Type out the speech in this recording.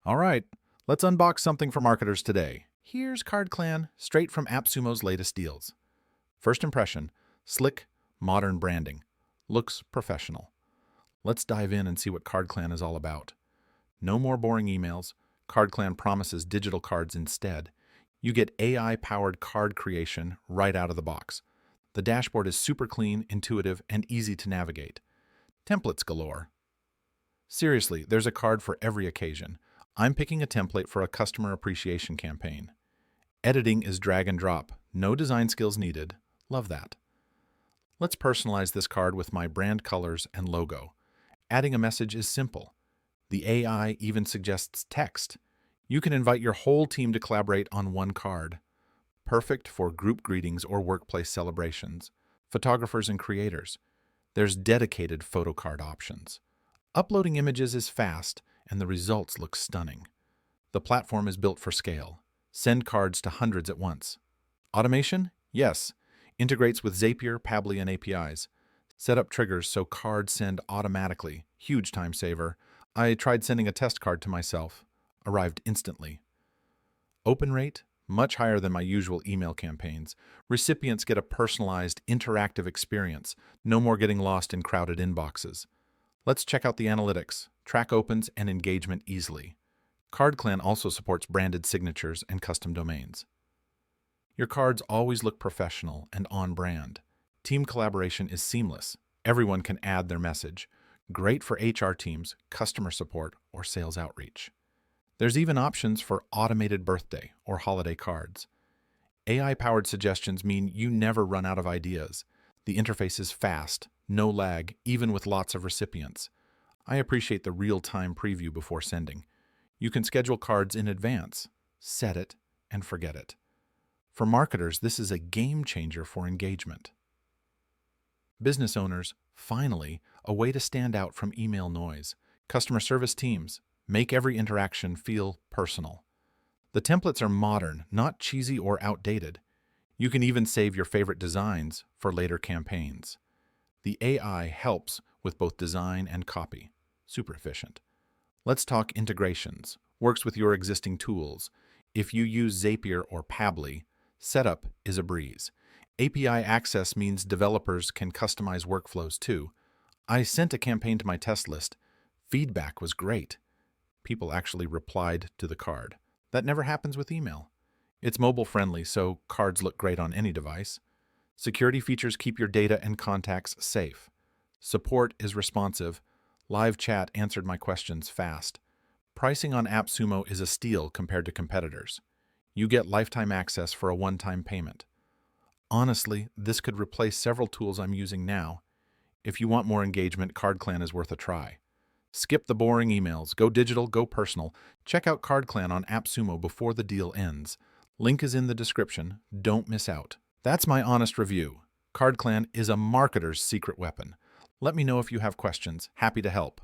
All right, let's unbox something for marketers today. Here's CardClan, straight from AppSumo's latest deals. First impression, slick, modern branding. Looks professional. Let's dive in and see what CardClan is all about. No more boring emails. CardClan promises digital cards instead. You get AI-powered card creation right out of the box. The dashboard is super clean, intuitive, and easy to navigate. Templates galore. Seriously, there's a card for every occasion. I'm picking a template for a customer appreciation campaign. Editing is drag and drop. No design skills needed. Love that. Let's personalize this card with my brand colors and logo. Adding a message is simple. The AI even suggests text. You can invite your whole team to collaborate on one card. Perfect for group greetings or workplace celebrations. Photographers and creators. There's dedicated photo card options. Uploading images is fast, and the results look stunning. The platform is built for scale. Send cards to hundreds at once. Automation? Yes. Integrates with Zapier, Pabbly, and APIs. Set up triggers so cards send automatically. Huge time saver. I tried sending a test card to myself. Arrived instantly. Open rate? Much higher than my usual email campaigns. Recipients get a personalized, interactive experience. No more getting lost in crowded inboxes. Let's check out the analytics. Track opens and engagement easily. CardClan also supports branded signatures and custom domains. Your cards always look professional and on brand. Team collaboration is seamless. Everyone can add their message. Great for HR teams, customer support, or sales outreach. There's even options for automated birthday or holiday cards. AI-powered suggestions mean you never run out of ideas. The interface is fast, no lag, even with lots of recipients. I appreciate the real-time preview before sending. You can schedule cards in advance, set it, and forget it. For marketers, this is a game changer for engagement. Business owners, finally, a way to stand out from email noise. Customer service teams, make every interaction feel personal. The templates are modern, not cheesy or outdated. You can even save your favorite designs for later campaigns. The AI helps with both design and copy. Super efficient. Let's talk integrations. Works with your existing tools. If you use Zapier or Pabbly, setup is a breeze. API access means developers can customize workflows too. I sent a campaign to my test list. Feedback was great. People actually replied to the card. That never happens with email. It's mobile-friendly, so cards look great on any device. Security features keep your data and contacts safe. Support is responsive. Live chat answered my questions fast. Pricing on AppSumo is a steal compared to competitors. You get lifetime access for a one-time payment. Honestly, this could replace several tools I'm using now. If you want more engagement, CardClan is worth a try. Skip the boring emails. Go digital, go personal. Check out CardClan on AppSumo before the deal ends. Link is in the description. Don't miss out. That's my honest review. CardClan is a marketer's secret weapon. Let me know if you have questions. Happy to help.